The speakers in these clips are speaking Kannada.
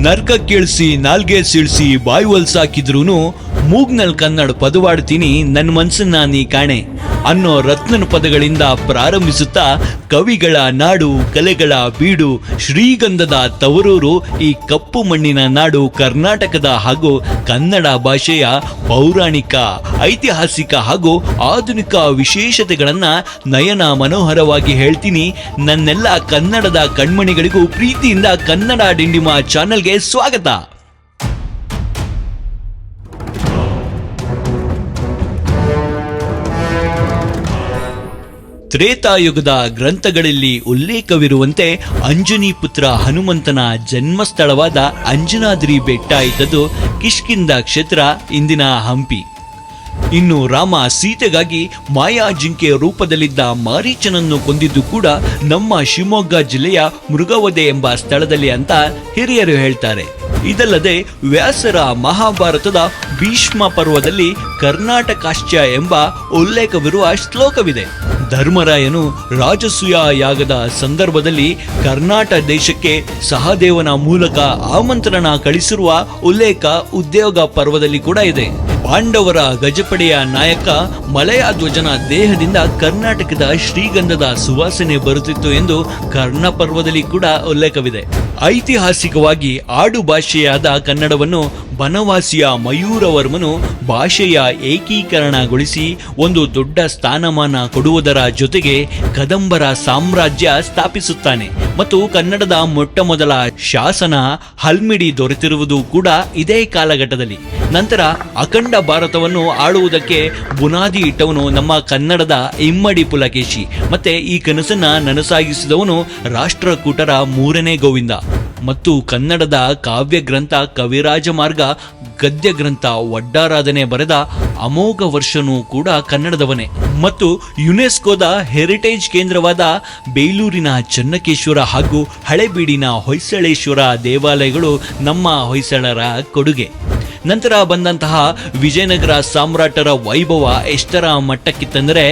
ನರ್ಕ ಕೇಳಿಸಿ ನಾಲ್ಗೆ ಸೀಳ್ಸಿ ಬಾಯಿ ಹೊಲ್ಸಾಕಿದ್ರೂನು ಮೂಗ್ನಲ್ ಕನ್ನಡ ಪದವಾಡ್ತೀನಿ ನನ್ನ ಮನ್ಸನ್ನ ನೀ ಕಾಣೆ ಅನ್ನೋ ರತ್ನನ ಪದಗಳಿಂದ ಪ್ರಾರಂಭಿಸುತ್ತಾ ಕವಿಗಳ ನಾಡು, ಕಲೆಗಳ ಬೀಡು, ಶ್ರೀಗಂಧದ ತವರೂರು ಈ ಕಪ್ಪು ಮಣ್ಣಿನ ನಾಡು ಕರ್ನಾಟಕದ ಹಾಗೂ ಕನ್ನಡ ಭಾಷೆಯ ಪೌರಾಣಿಕ, ಐತಿಹಾಸಿಕ ಹಾಗೂ ಆಧುನಿಕ ವಿಶೇಷತೆಗಳನ್ನ ನಯನ ಮನೋಹರವಾಗಿ ಹೇಳ್ತೀನಿ. ನನ್ನೆಲ್ಲ ಕನ್ನಡದ ಕಣ್ಮಣಿಗಳಿಗೂ ಪ್ರೀತಿಯಿಂದ ಕನ್ನಡ ಡಿಂಡಿಮ ಚಾನೆಲ್ಗೆ ಸ್ವಾಗತ. ತ್ರೇತಾಯುಗದ ಗ್ರಂಥಗಳಲ್ಲಿ ಉಲ್ಲೇಖವಿರುವಂತೆ ಅಂಜನಿ ಪುತ್ರ ಹನುಮಂತನ ಜನ್ಮಸ್ಥಳವಾದ ಅಂಜನಾದ್ರಿ ಬೆಟ್ಟ ಇದ್ದದ್ದು ಕಿಷ್ಕಿಂಧ ಕ್ಷೇತ್ರ, ಇಂದಿನ ಹಂಪಿ. ಇನ್ನು ರಾಮ ಸೀತೆಗಾಗಿ ಮಾಯಾ ಜಿಂಕೆ ರೂಪದಲ್ಲಿದ್ದ ಮಾರೀಚನನ್ನು ಕೊಂದಿದ್ದು ಕೂಡ ನಮ್ಮ ಶಿವಮೊಗ್ಗ ಜಿಲ್ಲೆಯ ಮೃಗವದೆ ಎಂಬ ಸ್ಥಳದಲ್ಲಿ ಅಂತ ಹಿರಿಯರು ಹೇಳ್ತಾರೆ. ಇದಲ್ಲದೆ ವ್ಯಾಸರ ಮಹಾಭಾರತದ ಭೀಷ್ಮ ಪರ್ವದಲ್ಲಿ ಕರ್ನಾಟಕಾಶ್ಚ ಎಂಬ ಉಲ್ಲೇಖವಿರುವ ಶ್ಲೋಕವಿದೆ. ಧರ್ಮರಾಯನು ರಾಜಸೂಯ ಯಾಗದ ಸಂದರ್ಭದಲ್ಲಿ ಕರ್ನಾಟಕ ದೇಶಕ್ಕೆ ಸಹದೇವನ ಮೂಲಕ ಆಮಂತ್ರಣ ಕಳಿಸಿರುವ ಉಲ್ಲೇಖ ಉದ್ಯೋಗ ಪರ್ವದಲ್ಲಿ ಕೂಡ ಇದೆ. ಪಾಂಡವರ ಗಜಪಡೆಯ ನಾಯಕ ಮಲಯಾಧ್ವಜನ ದೇಹದಿಂದ ಕರ್ನಾಟಕದ ಶ್ರೀಗಂಧದ ಸುವಾಸನೆ ಬರುತ್ತಿತ್ತು ಎಂದು ಕರ್ಣಪರ್ವದಲ್ಲಿ ಕೂಡ ಉಲ್ಲೇಖವಿದೆ. ಐತಿಹಾಸಿಕವಾಗಿ ಆಡು ಭಾಷೆಯಾದ ಕನ್ನಡವನ್ನು ಬನವಾಸಿಯ ಮಯೂರವರ್ಮನು ಭಾಷೆಯ ಏಕೀಕರಣಗೊಳಿಸಿ ಒಂದು ದೊಡ್ಡ ಸ್ಥಾನಮಾನ ಕೊಡುವುದರ ಜೊತೆಗೆ ಕದಂಬರ ಸಾಮ್ರಾಜ್ಯ ಸ್ಥಾಪಿಸುತ್ತಾನೆ ಮತ್ತು ಕನ್ನಡದ ಮೊಟ್ಟ ಮೊದಲ ಶಾಸನ ಹಲ್ಮಿಡಿ ದೊರೆತಿರುವುದು ಕೂಡ ಇದೇ ಕಾಲಘಟ್ಟದಲ್ಲಿ. ನಂತರ ಅಖಂಡ ಭಾರತವನ್ನು ಆಳುವುದಕ್ಕೆ ಬುನಾದಿ ಇಟ್ಟವನು ನಮ್ಮ ಕನ್ನಡದ ಇಮ್ಮಡಿ ಪುಲಕೇಶಿ. ಮತ್ತೆ ಈ ಕನಸನ್ನ ನನಸಾಗಿಸಿದವನು ರಾಷ್ಟ್ರಕೂಟರ 3ನೇ ಗೋವಿಂದ. ಮತ್ತು ಕನ್ನಡದ ಕಾವ್ಯ ಗ್ರಂಥ ಕವಿರಾಜ ಮಾರ್ಗ, ಗದ್ಯ ಗ್ರಂಥ ಒಡ್ಡಾರಾಧನೆ ಬರೆದ ಅಮೋಘ ವರ್ಷನೂ ಕೂಡ ಕನ್ನಡದವನೇ. ಮತ್ತು ಯುನೆಸ್ಕೋದ ಹೆರಿಟೇಜ್ ಕೇಂದ್ರವಾದ ಬೇಲೂರಿನ ಚನ್ನಕೇಶ್ವರ ಹಾಗೂ ಹಳೆಬೀಡಿನ ಹೊಯ್ಸಳೇಶ್ವರ ದೇವಾಲಯಗಳು ನಮ್ಮ ಹೊಯ್ಸಳರ ಕೊಡುಗೆ. ನಂತರ ಬಂದಂತಹ ವಿಜಯನಗರ ಸಾಮ್ರಾಟರ ವೈಭವ ಎಷ್ಟರ ಮಟ್ಟಕ್ಕಿತ್ತಂದರೆ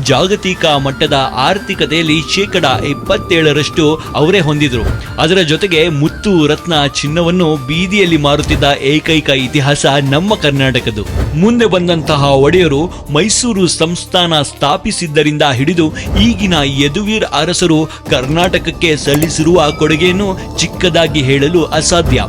ಜಾಗತಿಕ ಮಟ್ಟದ ಆರ್ಥಿಕತೆಯಲ್ಲಿ 27% ಅವರೇ ಹೊಂದಿದ್ರು. ಅದರ ಜೊತೆಗೆ ಮುತ್ತು, ರತ್ನ, ಚಿನ್ನವನ್ನು ಬೀದಿಯಲ್ಲಿ ಮಾರುತ್ತಿದ್ದ ಏಕೈಕ ಇತಿಹಾಸ ನಮ್ಮ ಕರ್ನಾಟಕದ್ದು. ಮುಂದೆ ಬಂದಂತಹ ಒಡೆಯರು ಮೈಸೂರು ಸಂಸ್ಥಾನ ಸ್ಥಾಪಿಸಿದ್ದರಿಂದ ಹಿಡಿದು ಈಗಿನ ಯದುವೀರ್ ಅರಸರು ಕರ್ನಾಟಕಕ್ಕೆ ಸಲ್ಲಿಸಿರುವ ಕೊಡುಗೆಯನ್ನು ಚಿಕ್ಕದಾಗಿ ಹೇಳಲು ಅಸಾಧ್ಯ.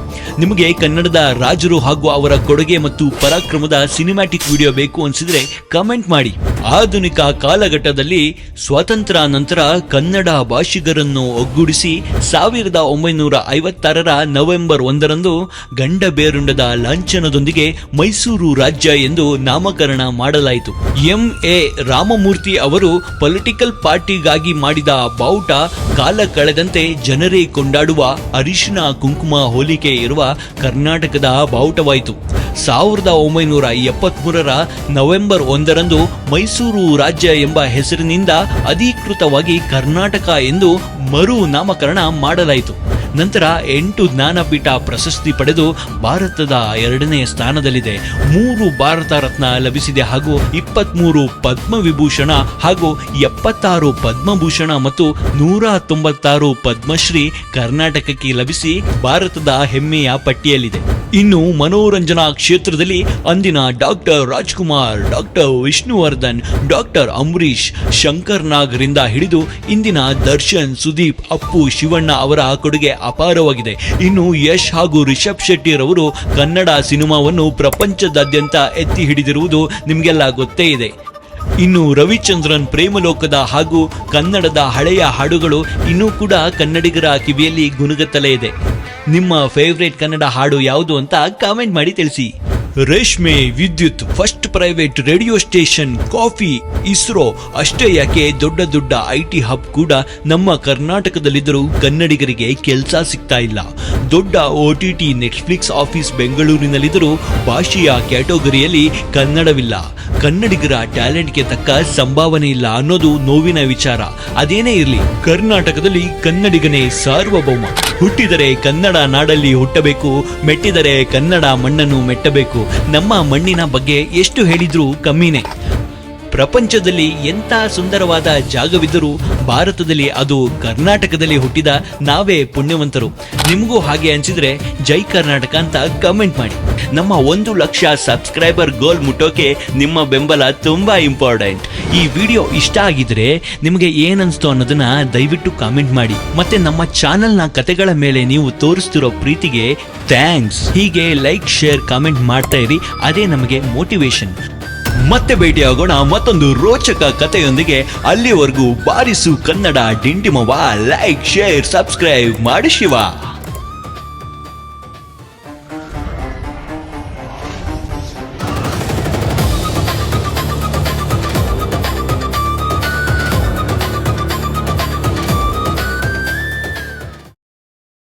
ನಿಮಗೆ ಕನ್ನಡದ ರಾಜರು ಹಾಗೂ ಅವರ ಕೊಡುಗೆ ಮತ್ತು ಪರಾಕ್ರಮದ ಸಿನಿಮ್ಯಾಟಿಕ್ ವಿಡಿಯೋ ಬೇಕು ಅನಿಸಿದ್ರೆ ಕಮೆಂಟ್ ಮಾಡಿ. ಆಧುನಿಕ ಕಾಲಘಟ್ಟದಲ್ಲಿ ಸ್ವಾತಂತ್ರ್ಯ ನಂತರ ಕನ್ನಡ ಭಾಷಿಗರನ್ನು ಒಗ್ಗೂಡಿಸಿ 1956ರ ನವೆಂಬರ್ 1ರಂದು ಗಂಡಬೇರುಂಡದ ಲಾಂಛನದೊಂದಿಗೆ ಮೈಸೂರು ರಾಜ್ಯ ಎಂದು ನಾಮಕರಣ ಮಾಡಲಾಯಿತು. ಎಂ.ಎ. ರಾಮಮೂರ್ತಿ ಅವರು ಪೊಲಿಟಿಕಲ್ ಪಾರ್ಟಿಗಾಗಿ ಮಾಡಿದ ಬಾವುಟ ಕಾಲ ಕಳೆದಂತೆ ಜನರೇ ಕೊಂಡಾಡುವ ಅರಿಶಿನ ಕುಂಕುಮ ಹೋಲಿಕೆ ಇರುವ ಕರ್ನಾಟಕದ ಬಾವುಟವಾಯಿತು. 1973ರ ನವೆಂಬರ್ 1ರಂದು ಮೈಸೂರು ರಾಜ್ಯ ಎಂಬ ಹೆಸರಿನಿಂದ ಅಧಿಕೃತವಾಗಿ ಕರ್ನಾಟಕ ಎಂದು ಮರು ನಾಮಕರಣ ಮಾಡಲಾಯಿತು. ನಂತರ 8 ಜ್ಞಾನಪೀಠ ಪ್ರಶಸ್ತಿ ಪಡೆದು ಭಾರತದ 2ನೇ ಸ್ಥಾನದಲ್ಲಿದೆ. 3 ಭಾರತ ರತ್ನ ಲಭಿಸಿದೆ ಹಾಗೂ 23 ಪದ್ಮವಿಭೂಷಣ ಹಾಗೂ 76 ಪದ್ಮಭೂಷಣ ಮತ್ತು 196 ಪದ್ಮಶ್ರೀ ಕರ್ನಾಟಕಕ್ಕೆ ಲಭಿಸಿ ಭಾರತದ ಹೆಮ್ಮೆಯ ಪಟ್ಟಿಯಲ್ಲಿದೆ. ಇನ್ನು ಮನೋರಂಜನಾ ಕ್ಷೇತ್ರದಲ್ಲಿ ಅಂದಿನ doctor Rajkumar, doctor Vishnuvardhan, doctor Ambareesh, Shankar ನಾಗ್ರಿಂದ ಹಿಡಿದು ಇಂದಿನ ದರ್ಶನ್, ಸುದೀಪ್, ಅಪ್ಪು, ಶಿವಣ್ಣ ಅವರ ಕೊಡುಗೆ ಅಪಾರವಾಗಿದೆ. ಇನ್ನು ಯಶ್ ಹಾಗೂ ರಿಷಬ್ ಶೆಟ್ಟಿ ರವರು ಕನ್ನಡ ಸಿನಿಮಾವನ್ನು ಪ್ರಪಂಚದಾದ್ಯಂತ ಎತ್ತಿ ಹಿಡಿದಿರುವುದು ನಿಮಗೆಲ್ಲ ಗೊತ್ತೇ ಇದೆ. ಇನ್ನು ರವಿಚಂದ್ರನ್ ಪ್ರೇಮಲೋಕದ ಹಾಗೂ ಕನ್ನಡದ ಹಳೆಯ ಹಾಡುಗಳು ಇನ್ನೂ ಕೂಡ ಕನ್ನಡಿಗರ ಕಿವಿಯಲ್ಲಿ ಗುನುಗುತ್ತಲೇ ಇದೆ. ನಿಮ್ಮ ಫೇವ್ರೇಟ್ ಕನ್ನಡ ಹಾಡು ಯಾವುದು ಅಂತ ಕಾಮೆಂಟ್ ಮಾಡಿ ತಿಳಿಸಿ. ರೇಷ್ಮೆ, ವಿದ್ಯುತ್, first private radio station, coffee, ISRO ಅಷ್ಟೇ ಯಾಕೆ ದೊಡ್ಡ ದೊಡ್ಡ ಐಟಿ ಹಬ್ ಕೂಡ ನಮ್ಮ ಕರ್ನಾಟಕದಲ್ಲಿದ್ದರೂ ಕನ್ನಡಿಗರಿಗೆ ಕೆಲಸ ಸಿಗ್ತಾ ಇಲ್ಲ. ದೊಡ್ಡ OTT ನೆಟ್ಫ್ಲಿಕ್ಸ್ ಆಫೀಸ್ ಬೆಂಗಳೂರಿನಲ್ಲಿದ್ದರೂ ಭಾಷೆಯ ಕ್ಯಾಟಗರಿಯಲ್ಲಿ ಕನ್ನಡವಿಲ್ಲ. ಕನ್ನಡಿಗರ ಟ್ಯಾಲೆಂಟ್ಗೆ ತಕ್ಕ ಸಂಭಾವನೆ ಇಲ್ಲ ಅನ್ನೋದು ನೋವಿನ ವಿಚಾರ. ಅದೇನೇ ಇರಲಿ, ಕರ್ನಾಟಕದಲ್ಲಿ ಕನ್ನಡಿಗನೇ ಸಾರ್ವಭೌಮ. ಹುಟ್ಟಿದರೆ ಕನ್ನಡ ನಾಡಲ್ಲಿ ಹುಟ್ಟಬೇಕು, ಮೆಟ್ಟಿದರೆ ಕನ್ನಡ ಮಣ್ಣನ್ನು ಮೆಟ್ಟಬೇಕು. ನಮ್ಮ ಮಣ್ಣಿನ ಬಗ್ಗೆ ಎಷ್ಟು ಹೇಳಿದ್ರೂ ಕಮ್ಮಿನೇ. ಪ್ರಪಂಚದಲ್ಲಿ ಎಂಥ ಸುಂದರವಾದ ಜಾಗವಿದ್ದರೂ ಭಾರತದಲ್ಲಿ ಅದು ಕರ್ನಾಟಕದಲ್ಲಿ ಹುಟ್ಟಿದ ನಾವೇ ಪುಣ್ಯವಂತರು. ನಿಮಗೂ ಹಾಗೆ ಅನ್ಸಿದ್ರೆ ಜೈ ಕರ್ನಾಟಕ ಅಂತ ಕಮೆಂಟ್ ಮಾಡಿ. ನಮ್ಮ 1 ಲಕ್ಷ ಸಬ್ಸ್ಕ್ರೈಬರ್ ಗೋಲ್ ಮುಟ್ಟೋಕೆ ನಿಮ್ಮ ಬೆಂಬಲ ತುಂಬಾ ಇಂಪಾರ್ಟೆಂಟ್. ಈ ವಿಡಿಯೋ ಇಷ್ಟ ಆಗಿದ್ರೆ ನಿಮಗೆ ಏನನ್ಸ್ತು ಅನ್ನೋದನ್ನ ದಯವಿಟ್ಟು ಕಾಮೆಂಟ್ ಮಾಡಿ. ಮತ್ತೆ ನಮ್ಮ ಚಾನೆಲ್ನ ಕತೆಗಳ ಮೇಲೆ ನೀವು ತೋರಿಸ್ತಿರೋ ಪ್ರೀತಿಗೆ ಥ್ಯಾಂಕ್ಸ್. ಹೀಗೆ ಲೈಕ್, ಶೇರ್, ಕಾಮೆಂಟ್ ಮಾಡ್ತಾ ಇರಿ, ಅದೇ ನಮಗೆ ಮೋಟಿವೇಶನ್. ಮತ್ತೆ ಭೇಟಿಯಾಗೋಣ ಮತ್ತೊಂದು ರೋಚಕ ಕಥೆಯೊಂದಿಗೆ. ಅಲ್ಲಿವರೆಗೂ ಬಾರಿಸು ಕನ್ನಡ ಡಿಂಡಿಮವ. ಲೈಕ್, ಶೇರ್, ಸಬ್ಸ್ಕ್ರೈಬ್ ಮಾಡಿ ಶಿವ.